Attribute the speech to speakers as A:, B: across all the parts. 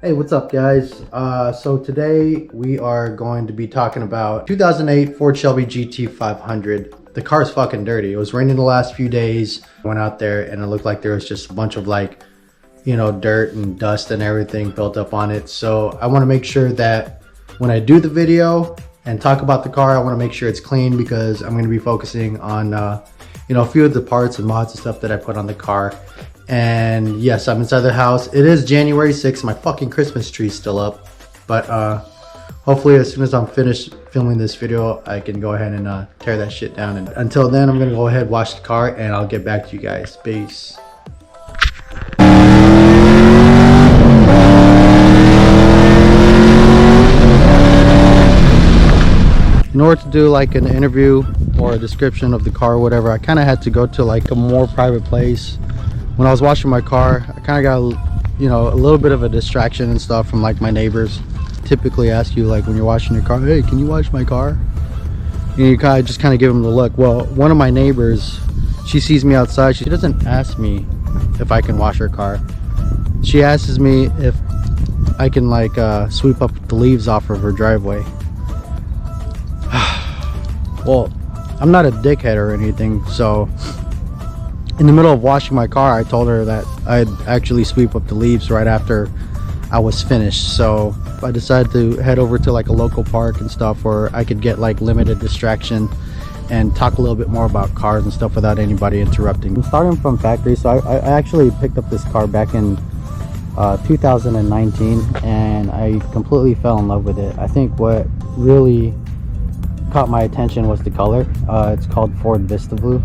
A: Hey, what's up guys? So today we are going to be talking about 2008 Ford Shelby GT500. The car's fucking dirty. It was raining the last few days. Went out there and it looked like there was just a bunch of dirt and dust and everything built up on it. So I want to make sure that when I do the video and talk about the car, I want to make sure it's clean because I'm going to be focusing on a few of the parts and mods and stuff that I put on the car. And yes, I'm inside the house. It is January 6th. My fucking Christmas tree's still up, but hopefully as soon as I'm finished filming this video, I can go ahead and tear that shit down. And until then, I'm gonna go ahead, wash the car, and I'll get back to you guys. Peace. In order to do like an interview or a description of the car or whatever, I kind of had to go to like a more private place. When I was washing my car, I kind of got a little bit of a distraction and stuff from like my neighbors. Typically ask you like when you're washing your car, hey, can you wash my car? And you just kind of give them the look. Well, one of my neighbors, she sees me outside. She doesn't ask me if I can wash her car. She asks me if I can like sweep up the leaves off of her driveway. Well, I'm not a dickhead or anything, so in the middle of washing my car, I told her that I'd actually sweep up the leaves right after I was finished. So I decided to head over to like a local park and stuff where I could get like limited distraction and talk a little bit more about cars and stuff without anybody interrupting. I'm starting from factory, so I actually picked up this car back in 2019 and I completely fell in love with it. I think what really caught my attention was the color. It's called Ford Vista Blue.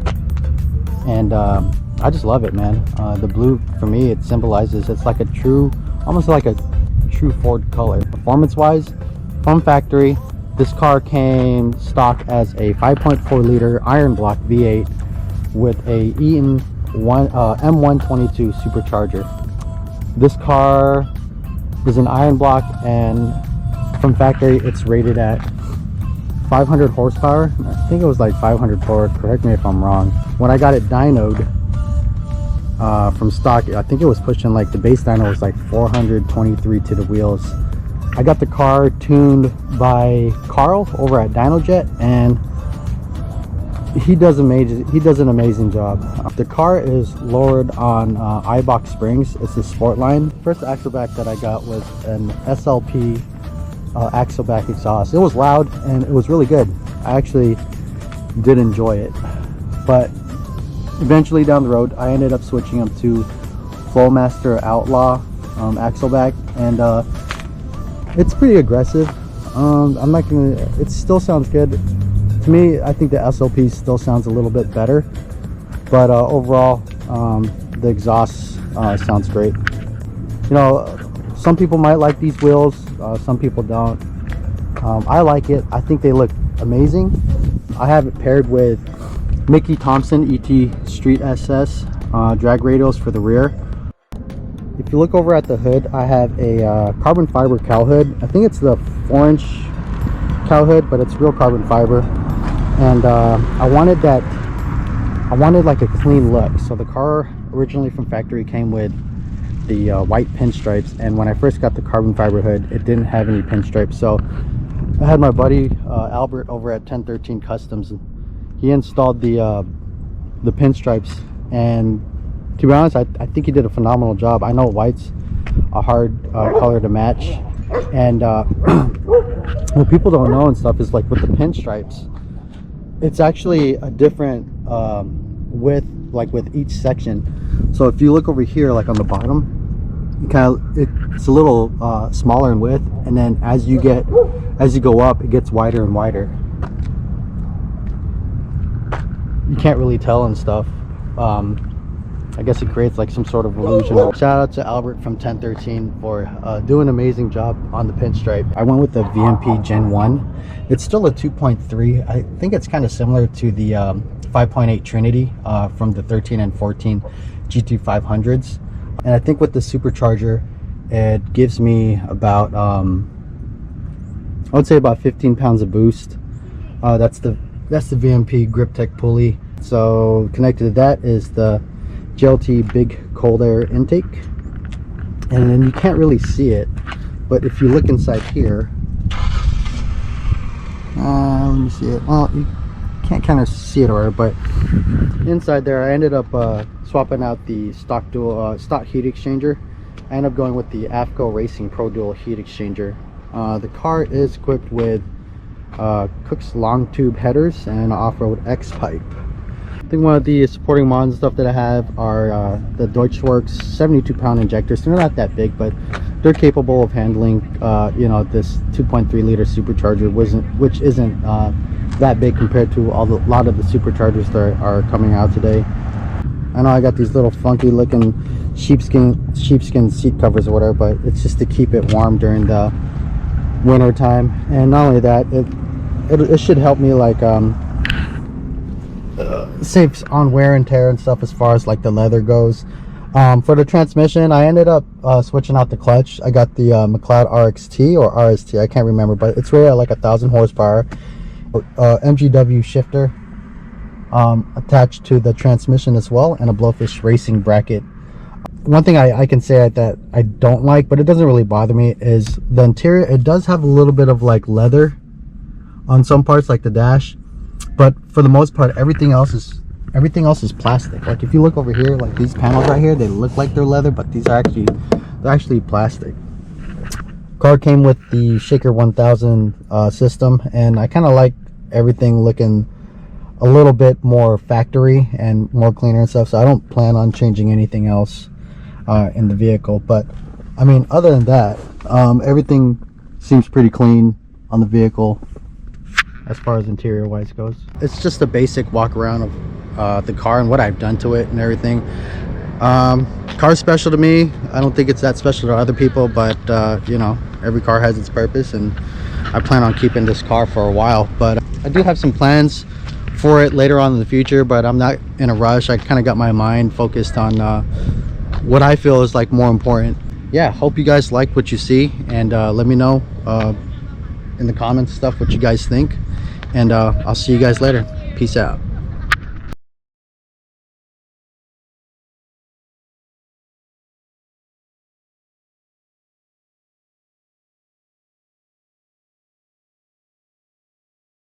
A: And I just love it, man. The blue, for me, it symbolizes, it's like almost like a true Ford color. Performance wise, from factory, this car came stock as a 5.4 liter iron block V8 with a Eaton M122 supercharger. This car is an iron block, and from factory it's rated at 500 horsepower. I think it was like 504, correct me if I'm wrong. When I got it dynoed from stock, I think it was pushing like the base dyno was like 423 to the wheels. I got the car tuned by Carl over at DynoJet, and he does an amazing job. The car is lowered on iBox springs. It's a Sportline. First axle back that I got was an SLP axle back exhaust. It was loud and it was really good. I actually did enjoy it, but eventually down the road I ended up switching them to Flowmaster Outlaw axle back, and it's pretty aggressive. I'm not gonna, it still sounds good to me. I think the SLP still sounds a little bit better, but overall the exhaust sounds great. Some people might like these wheels, some people don't. I like it. I think they look amazing. I have it paired with Mickey Thompson ET Street SS drag radials for the rear. If you look over at the hood, I have a carbon fiber cowl hood. I think it's the 4-inch cowl hood, but it's real carbon fiber. And I wanted like a clean look. So the car originally from factory came with the white pinstripes, and when I first got the carbon fiber hood, it didn't have any pinstripes. So I had my buddy Albert over at 1013 Customs. He installed the pinstripes, and to be honest, I think he did a phenomenal job. I know white's a hard color to match, and what people don't know and stuff is like with the pinstripes, it's actually a different width, like with each section. So if you look over here, like on the bottom, it's a little smaller in width, and then as you go up, it gets wider and wider. You can't really tell and stuff. I guess it creates like some sort of illusion. Shout out to Albert from 1013 for doing an amazing job on the pinstripe. I went with the VMP Gen 1. It's still a 2.3. I think it's kind of similar to the 5.8 Trinity from the 13 and 14 GT500s. And I think with the supercharger, it gives me about I would say about 15 pounds of boost. That's the VMP Grip Tech pulley. So connected to that is the GLT big cold air intake, and then you can't really see it, But if you look inside here, let me see it. Well, you can't kind of see it already, but inside there I ended up swapping out the stock heat exchanger. I ended up going with the AFCO Racing Pro Dual heat exchanger. The car is equipped with Cook's long tube headers and off-road X pipe. I think one of the supporting mods and stuff that I have are the Deutschwerks 72-pound injectors. They're not that big, but they're capable of handling you know, this 2.3 liter supercharger, which isn't that big compared to a lot of the superchargers that are coming out today. I know I got these little funky looking sheepskin seat covers or whatever, but it's just to keep it warm during the winter time. And not only that, it should help me like saves on wear and tear and stuff as far as like the leather goes. For the transmission, I ended up switching out the clutch. I got the McLeod RXT or RST, I can't remember, but it's rated at like 1,000 horsepower. MGW shifter attached to the transmission as well, and a Blowfish racing bracket. One thing I can say that I don't like, but it doesn't really bother me, is the interior. It does have a little bit of like leather on some parts, like the dash, but for the most part everything else is plastic. Like if you look over here, like these panels right here, they look like they're leather, but they're actually plastic. Car came with the Shaker 1000 system, and I kind of like everything looking a little bit more factory and more cleaner and stuff, so I don't plan on changing anything else in the vehicle. But I mean, other than that, everything seems pretty clean on the vehicle as far as interior wise goes. It's just a basic walk around of the car and what I've done to it and everything. Car's special to me. I don't think it's that special to other people, but you know, every car has its purpose, and I plan on keeping this car for a while. But I do have some plans for it later on in the future, but I'm not in a rush. I kind of got my mind focused on what I feel is like more important. Yeah, hope you guys like what you see, and let me know in the comments stuff what you guys think, and I'll see you guys later. Peace out.